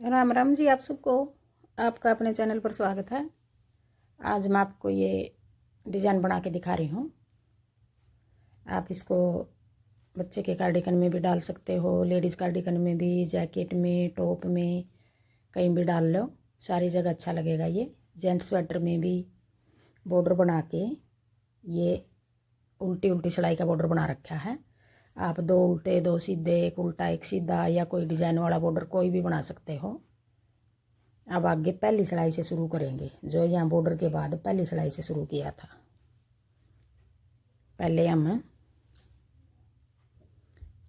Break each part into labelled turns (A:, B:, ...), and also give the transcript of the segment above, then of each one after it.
A: राम राम जी आप सबको। आपका अपने चैनल पर स्वागत है। आज मैं आपको ये डिज़ाइन बना के दिखा रही हूँ। आप इसको बच्चे के कार्डिगन में भी डाल सकते हो, लेडीज़ कार्डिगन में भी, जैकेट में, टॉप में, कहीं भी डाल लो, सारी जगह अच्छा लगेगा। ये जेंट्स स्वेटर में भी बॉर्डर बना के, ये उल्टी उल्टी सिलाई का बॉर्डर बना रखा है। आप दो उल्टे, दो सीधे, एक उल्टा एक सीधा, या कोई डिज़ाइन वाला बॉर्डर कोई भी बना सकते हो। अब आगे पहली सिलाई से शुरू करेंगे, जो यहाँ बॉर्डर के बाद पहली सिलाई से शुरू किया था। पहले हम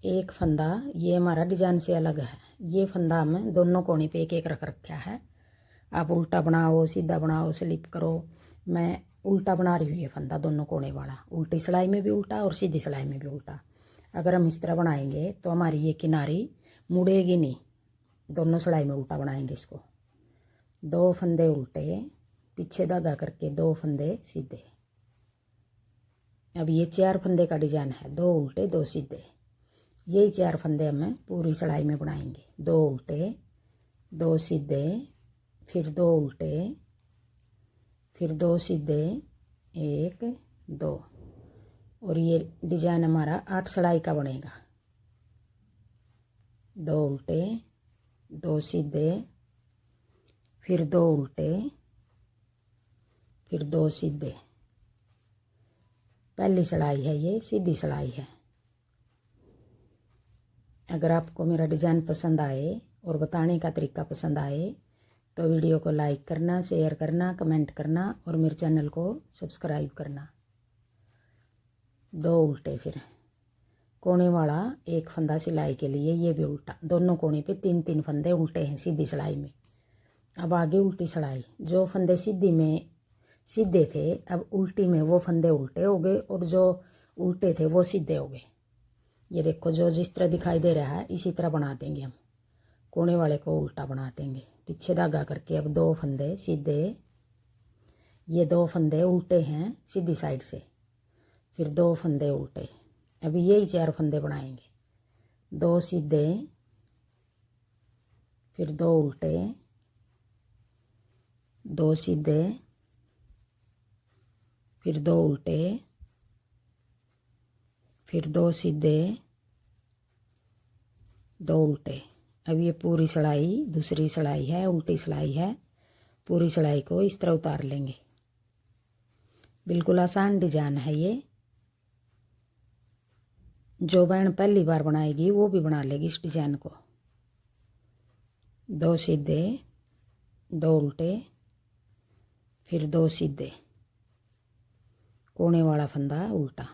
A: एक फंदा, ये हमारा डिजाइन से अलग है, ये फंदा हम दोनों कोने पे एक एक रख रखा है। आप उल्टा बनाओ, सीधा बनाओ, स्लिप करो। मैं उल्टा बना रही हूँ ये फंदा, दोनों कोने वाला, उल्टी सिलाई में भी उल्टा और सीधी सिलाई में भी उल्टा। अगर हम इस तरह बनाएंगे तो हमारी ये किनारी मुड़ेगी नहीं, दोनों सिलाई में उल्टा बनाएंगे इसको। दो फंदे उल्टे, पीछे धागा करके दो फंदे सीधे। अब ये 4 फंदे का डिजाइन है, दो उल्टे दो सीधे। यही 4 फंदे हम पूरी सिलाई में बनाएंगे। दो उल्टे, दो सीधे, फिर दो उल्टे, फिर दो सीधे, एक, दो। और ये डिजाइन हमारा 8 सिलाई का बनेगा। दो उल्टे, दो सीधे, फिर दो उल्टे, फिर दो सीधे। पहली सिलाई है, ये सीधी सिलाई है। अगर आपको मेरा डिज़ाइन पसंद आए और बताने का तरीका पसंद आए तो वीडियो को लाइक करना, शेयर करना, कमेंट करना और मेरे चैनल को सब्सक्राइब करना। दो उल्टे, फिर कोने वाला एक फंदा सिलाई के लिए, ये भी उल्टा, दोनों कोने पे 3-3 फंदे उल्टे हैं सीधी सिलाई में। अब आगे उल्टी सिलाई, जो फंदे सीधी में सीधे थे, अब उल्टी में वो फंदे उल्टे हो गए और जो उल्टे थे वो सीधे हो गए। ये देखो, जो जिस तरह दिखाई दे रहा है इसी तरह बना देंगे हम। कोने वाले को उल्टा बना देंगे, पीछे धागा करके। अब दो फंदे सीधे, ये दो फंदे उल्टे हैं सीधी साइड से, फिर दो फंदे उल्टे। अभी यही 4 फंदे बनाएंगे। दो सीधे, फिर दो उल्टे, दो सीधे, फिर दो उल्टे, फिर दो सीधे, दो उल्टे। अब ये पूरी सिलाई, दूसरी सिलाई है, उल्टी सिलाई है, पूरी सिलाई को इस तरह उतार लेंगे। बिल्कुल आसान डिजाइन है ये। जो बहन पहली बार बनाएगी वो भी बना लेगी इस डिजाइन को। दो सीधे, दो उल्टे, फिर दो सीधे, कोने वाला फंदा उल्टा।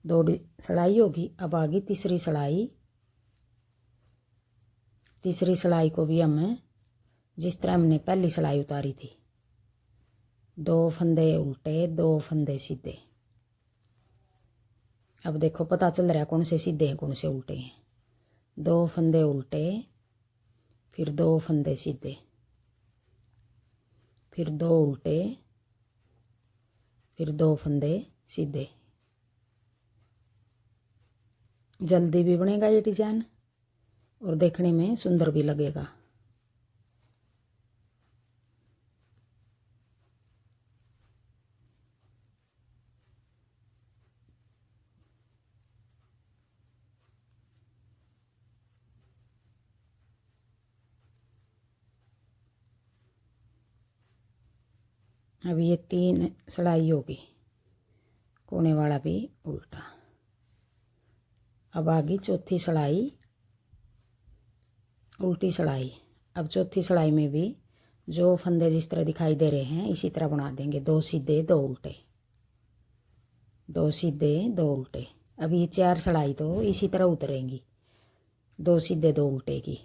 A: दो सिलाई होगी। अब आगे तीसरी सिलाई। तीसरी सिलाई को भी हम जिस तरह हमने पहली सिलाई उतारी थी, दो फंदे उल्टे, दो फंदे सीधे। अब देखो, पता चल रहा है कौन से सीधे हैं कौन से उल्टे हैं। दो फंदे उल्टे, फिर दो फंदे सीधे, फिर दो उल्टे, फिर दो फंदे सीधे। जल्दी भी बनेगा ये डिजाइन और देखने में सुंदर भी लगेगा। अब ये 3 सिलाई होगी, कोने वाला भी उल्टा। अब आगे चौथी सिलाई, उल्टी सिलाई। अब चौथी सिलाई में भी जो फंदे जिस तरह दिखाई दे रहे हैं इसी तरह बना देंगे। दो सीधे, दो उल्टे, दो सीधे, दो उल्टे। अब ये 4 सिलाई तो इसी तरह उतरेंगी, दो सीधे दो उल्टे की।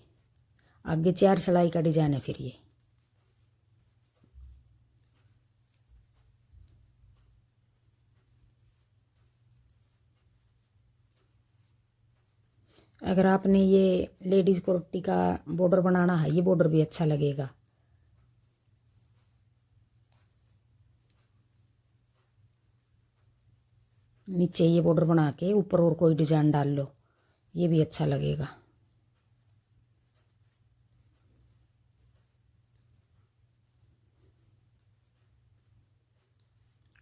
A: आगे 4 सिलाई का डिजाइन है फिर ये। अगर आपने ये लेडीज़ कुर्ती का बॉर्डर बनाना है, ये बॉर्डर भी अच्छा लगेगा। नीचे ये बॉर्डर बना के ऊपर और कोई डिजाइन डाल लो, ये भी अच्छा लगेगा।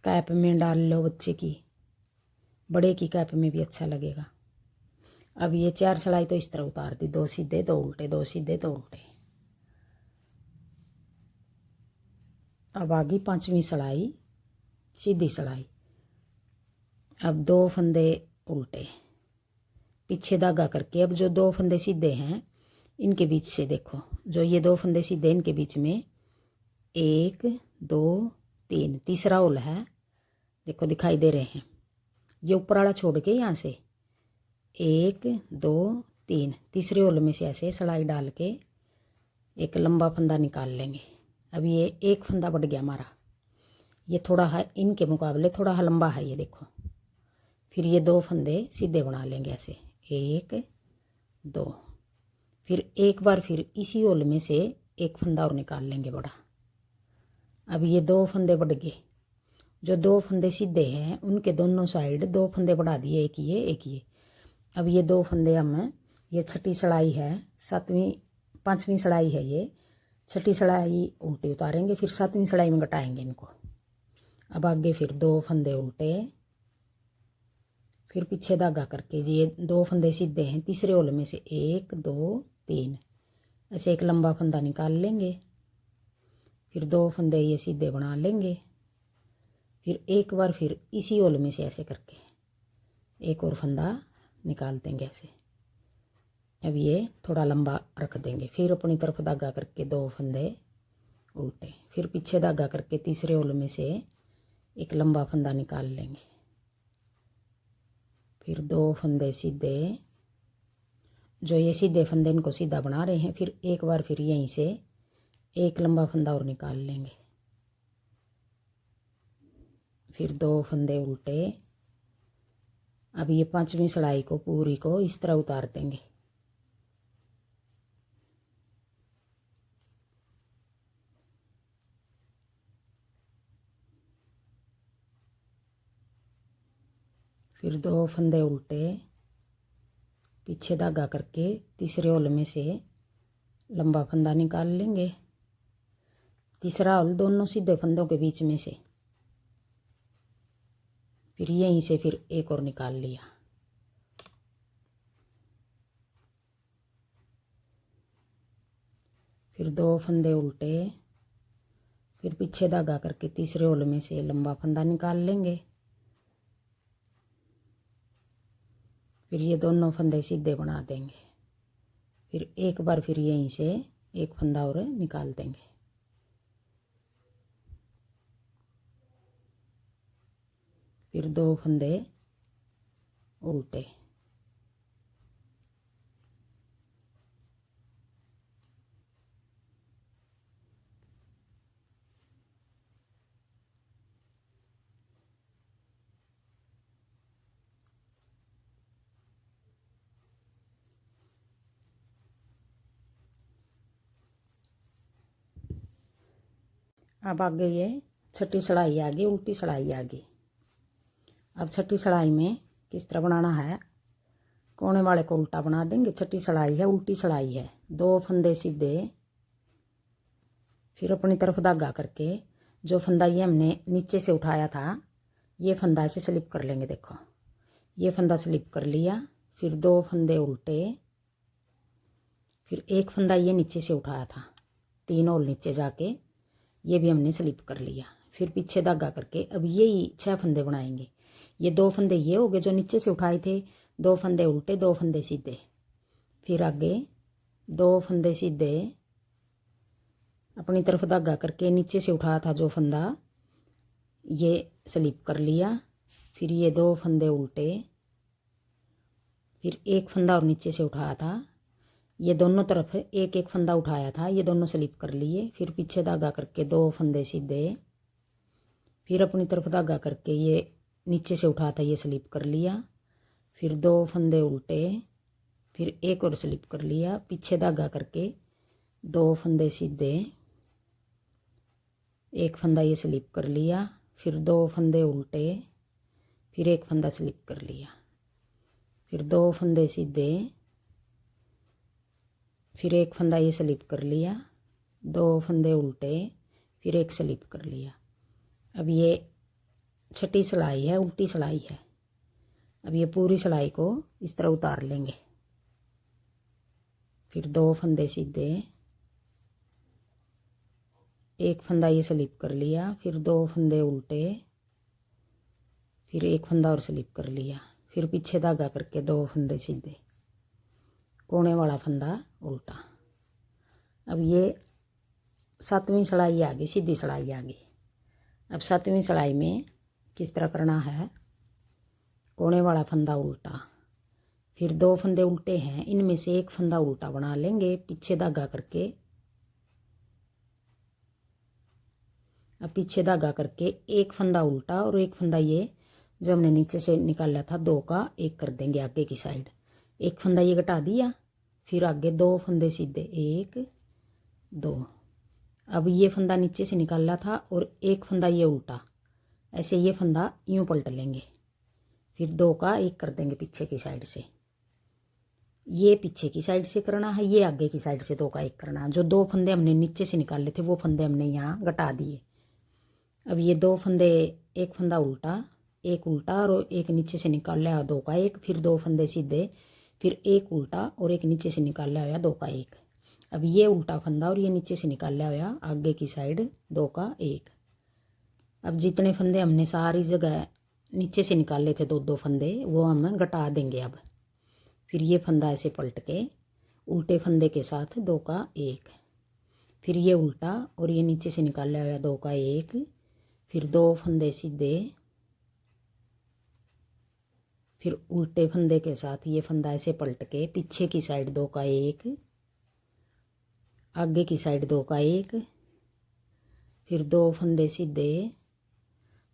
A: कैप में डाल लो बच्चे की, बड़े की कैप में भी अच्छा लगेगा। अब ये 4 सिलाई तो इस तरह उतार दी, 2 सीधे 2 उल्टे, 2 सीधे 2 उल्टे। अब आगे 5वीं सिलाई सीधी सिलाई। अब 2 फंदे उल्टे, पीछे धागा करके अब जो 2 फंदे सीधे हैं इनके बीच से देखो, जो ये 2 फंदे सीधे इनके बीच में 1 2 3 तीसरा होल है, देखो दिखाई दे रहे हैं। ये ऊपर वाला छोड़ के यहाँ से 1 2 3 तीसरे होल में से ऐसे सिलाई डाल के एक लंबा फंदा निकाल लेंगे। अब ये एक फंदा बढ़ गया हमारा, ये थोड़ा है इनके मुकाबले थोड़ा लंबा है ये देखो। फिर ये 2 फंदे सीधे बना लेंगे ऐसे 1 2, फिर एक बार फिर इसी होल में से एक फंदा और निकाल लेंगे बड़ा। अब ये 2 फंदे बढ़ गए, जो 2 फंदे सीधे हैं उनके दोनों साइड 2 फंदे बढ़ा दिए, एक ये एक ये। अब ये 2 फंदे हम, ये छठी सिलाई है, 5वीं सिलाई है, ये छठी सिलाई उल्टी उतारेंगे, फिर 7वीं सिलाई में घटाएंगे इनको। अब आगे फिर 2 फंदे उल्टे, फिर पीछे धागा करके ये 2 फंदे सीधे हैं, तीसरे होल में से 1 2 3 ऐसे एक लंबा फंदा निकाल लेंगे। फिर 2 फंदे ये सीधे बना लेंगे, फिर एक बार फिर इसी होल में से ऐसे करके एक और फंदा निकाल देंगे ऐसे। अब ये थोड़ा लंबा रख देंगे, फिर अपनी तरफ धागा करके 2 फंदे उल्टे, फिर पीछे धागा करके तीसरे होल में से एक लंबा फंदा निकाल लेंगे। फिर 2 फंदे सीधे, जो ये सीधे फंदे इनको सीधा बना रहे हैं, फिर एक बार फिर यहीं से एक लंबा फंदा और निकाल लेंगे। फिर 2 फंदे उल्टे। अब ये 5वीं सिलाई को पूरी को इस तरह उतार देंगे। फिर 2 फंदे उल्टे, पीछे धागा करके तीसरे होल में से लंबा फंदा निकाल लेंगे, तीसरा होल दोनों सीधे फंदों के बीच में से, फिर यहीं से फिर एक और निकाल लिया। फिर 2 फंदे उल्टे, फिर पीछे धागा करके तीसरे होल में से लंबा फंदा निकाल लेंगे, फिर ये दोनों फंदे सीधे बना देंगे, फिर एक बार फिर यहीं से एक फंदा और निकाल देंगे। फिर 2 फंदे उल्टे, अब आगे ये छठी सिलाई आ गई, उल्टी सिलाई आ गई। अब छठी सिलाई में किस तरह बनाना है, कोने वाले को उल्टा बना देंगे। छठी सिलाई है, उल्टी सिलाई है, 2 फंदे सीधे, फिर अपनी तरफ धागा करके जो फंदा ये हमने नीचे से उठाया था ये फंदा ऐसे स्लिप कर लेंगे। देखो ये फंदा स्लिप कर लिया, फिर 2 फंदे उल्टे, फिर एक फंदा ये नीचे से उठाया था, 3 और नीचे जाके ये भी हमने स्लिप कर लिया, फिर पीछे धागा करके अब यही 6 फंदे बनाएंगे। ये 2 फंदे ये हो गए जो नीचे से उठाए थे, 2 फंदे उल्टे 2 फंदे सीधे, फिर आगे 2 फंदे सीधे, अपनी तरफ धागा करके नीचे से उठाया था जो फंदा ये स्लिप कर लिया, फिर ये 2 फंदे उल्टे, फिर एक फंदा और नीचे से उठाया था, ये दोनों तरफ एक एक फंदा उठाया था, ये दोनों स्लिप कर लिए, फिर पीछे धागा करके 2 फंदे सीधे, फिर अपनी तरफ धागा करके ये नीचे से उठाया था ये स्लिप कर लिया, फिर 2 फंदे उल्टे, फिर एक और स्लिप कर लिया, पीछे धागा करके 2 फंदे सीधे, एक फंदा ये स्लिप कर लिया, फिर 2 फंदे उल्टे, फिर एक फंदा स्लिप कर लिया, फिर 2 फंदे सीधे, फिर एक फंदा ये स्लिप कर लिया, 2 फंदे उल्टे, फिर एक स्लिप कर लिया। अब ये छठी सिलाई है, उल्टी सिलाई है। अब ये पूरी सिलाई को इस तरह उतार लेंगे। फिर 2 फंदे सीधे, एक फंदा ये स्लिप कर लिया, फिर 2 फंदे उल्टे, फिर एक फंदा और स्लिप कर लिया, फिर पीछे धागा करके 2 फंदे सीधे, कोने वाला फंदा उल्टा। अब ये 7वीं सिलाई आ गई, सीधी सिलाई आ गई। अब 7वीं सिलाई में किस तरह करना है, कोने वाला फंदा उल्टा, फिर 2 फंदे उल्टे हैं, इनमें से एक फंदा उल्टा बना लेंगे पीछे धागा करके। अब पीछे धागा करके एक फंदा उल्टा और एक फंदा ये जो हमने नीचे से निकाला था 2 का, एक कर देंगे आगे की साइड। एक फंदा ये घटा दिया, फिर आगे 2 फंदे सीधे, 1 2। अब ये फंदा नीचे से निकाला था और एक फंदा ये उल्टा, ऐसे ये फंदा यूं पलट लेंगे, फिर 2 का एक कर देंगे पीछे की साइड से। ये पीछे की साइड से करना है, ये आगे की साइड से 2 का एक करना। जो 2 फंदे हमने नीचे से निकाले थे वो फंदे हमने यहाँ घटा दिए। अब ये 2 फंदे, एक फंदा उल्टा, एक उल्टा और एक नीचे से निकाला हुआ 2 का एक, फिर 2 फंदे सीधे, फिर एक उल्टा और एक नीचे से निकाला हुआ 2 का एक। अब ये उल्टा फंदा और ये नीचे से निकाला हुआ आगे की साइड 2 का एक। अब जितने फंदे हमने सारी जगह नीचे से निकाले थे 2 फंदे, वो हम घटा देंगे। अब फिर ये फंदा ऐसे पलट के उल्टे फंदे के साथ 2 का एक, फिर ये उल्टा और ये नीचे से निकाला हुआ 2 का एक, फिर 2 फंदे सीधे, फिर उल्टे फंदे के साथ ये फंदा ऐसे पलट के पीछे की साइड 2 का एक, आगे की साइड 2 का एक, फिर 2 फंदे सीधे।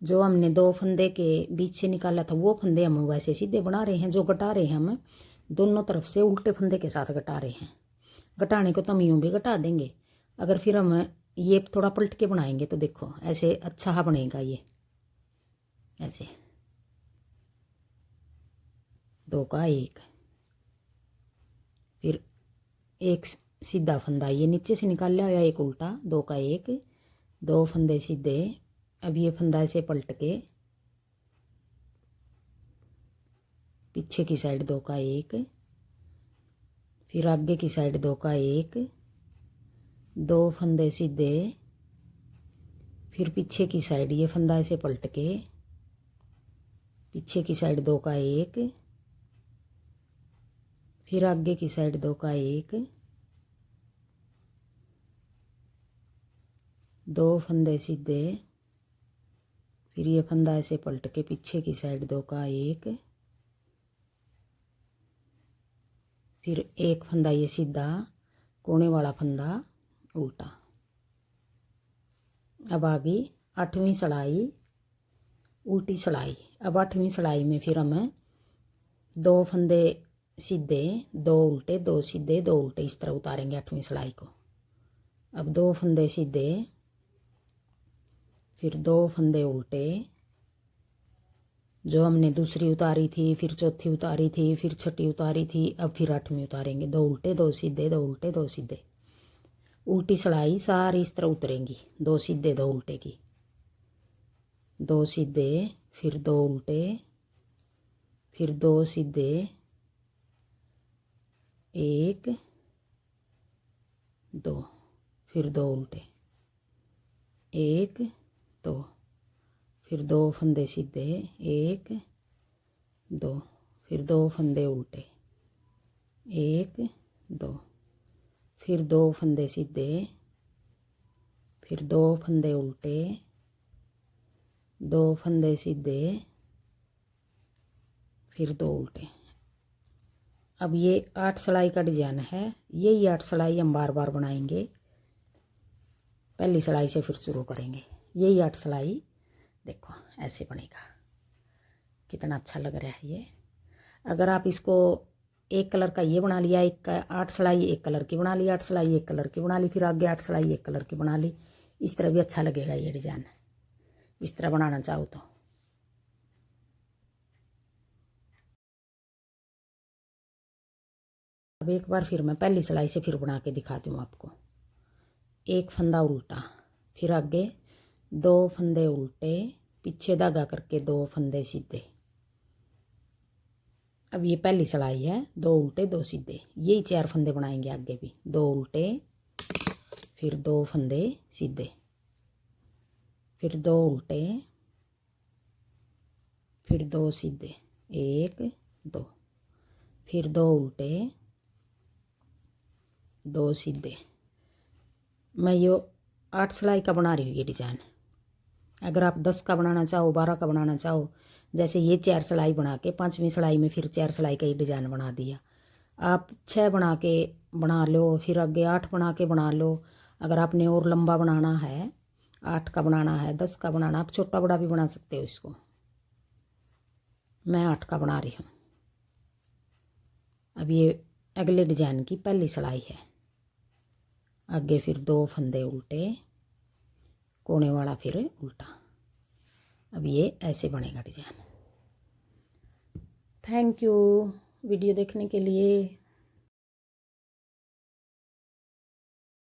A: जो हमने 2 फंदे के बीच से निकाला था वो फंदे हम वैसे सीधे बना रहे हैं। जो घटा रहे हैं हम दोनों तरफ से उल्टे फंदे के साथ घटा रहे हैं। घटाने को तो हम यूँ भी घटा देंगे, अगर फिर हम ये थोड़ा पलट के बनाएंगे तो देखो ऐसे अच्छा बनेगा। ये ऐसे 2 का एक, फिर एक सीधा फंदा ये नीचे से निकाल लिया हुआ, एक उल्टा 2 का एक, 2 फंदे सीधे। अब ये फंदा ऐसे पलट के पीछे की साइड 2 का एक, फिर आगे की साइड 2 का एक, 2 फंदे सीधे, फिर पीछे की साइड ये फंदा ऐसे पलट के पीछे की साइड 2 का एक, फिर आगे की साइड 2 का एक, 2 फंदे सीधे, फिर ये फंदा ऐसे पलट के पीछे की साइड 2 का एक, फिर एक फंदा ये सीधा कोने वाला फंदा उल्टा। अब आ गई 8वीं सिलाई, उल्टी सिलाई। अब 8वीं सिलाई में फिर हमें 2 फंदे सीधे, 2 उल्टे, 2 सीधे, 2 उल्टे इस तरह उतारेंगे 8वीं सिलाई को। अब 2 फंदे सीधे, फिर 2 फंदे उल्टे, जो हमने दूसरी उतारी थी, फिर चौथी उतारी थी, फिर छठी उतारी थी, अब फिर 8वीं उतारेंगे। 2 उल्टे, 2 सीधे, 2 उल्टे, 2 सीधे। उल्टी सिलाई सारी इस तरह उतरेंगी, 2 सीधे 2 उल्टे की, 2 सीधे, फिर 2 उल्टे, फिर 2 सीधे, 1 2, फिर 2 उल्टे, 1 2, फिर 2 फंदे सीधे, 1 2, फिर 2 फंदे उल्टे, 1 2, फिर 2 फंदे सीधे, फिर 2 फंदे उल्टे, 2 फंदे सीधे, फिर 2 उल्टे। अब ये 8 सिलाई का डिजाइन है। यही 8 सिलाई हम बार बार बनाएंगे, पहली सिलाई से फिर शुरू करेंगे। यही 8 सिलाई देखो ऐसे बनेगा, कितना अच्छा लग रहा है ये। अगर आप इसको एक कलर का ये बना लिया, एक 8 सिलाई एक कलर की बना ली, 8 सिलाई एक कलर की बना ली, फिर आगे 8 सिलाई एक कलर की बना ली, इस तरह भी अच्छा लगेगा ये डिजाइन, इस तरह बनाना चाहो तो। अब एक बार फिर मैं पहली सिलाई से फिर बना के दिखाती हूँ आपको। एक फंदा उल्टा, फिर आगे 2 फंदे उल्टे, पीछे धागा करके 2 फंदे सीधे। अब ये पहली सिलाई है, 2 उल्टे 2 सीधे, यही 4 फंदे बनाएंगे आगे भी। 2 उल्टे, फिर 2 फंदे सीधे, फिर 2 उल्टे, फिर 2 सीधे, 1 2, फिर 2 उल्टे 2 सीधे। मैं ये 8 सिलाई का बना रही हूँ ये डिज़ाइन। अगर आप 10 का बनाना चाहो, 12 का बनाना चाहो, जैसे ये 4 सिलाई बना के 5वीं सिलाई में फिर 4 सिलाई का ही डिज़ाइन बना दिया। आप 6 बना के बना लो, फिर आगे 8 बना के बना लो। अगर आपने और लंबा बनाना है, 8 का बनाना है, 10 का बनाना, आप छोटा बड़ा भी बना सकते हो इसको। मैं 8 का बना रही हूँ। अब ये अगले डिज़ाइन की पहली सिलाई है। आगे फिर 2 फंदे उल्टे, कोने वाला फिर उल्टा। अब ये ऐसे बनेगा डिज़ाइन। थैंक यू वीडियो देखने के लिए।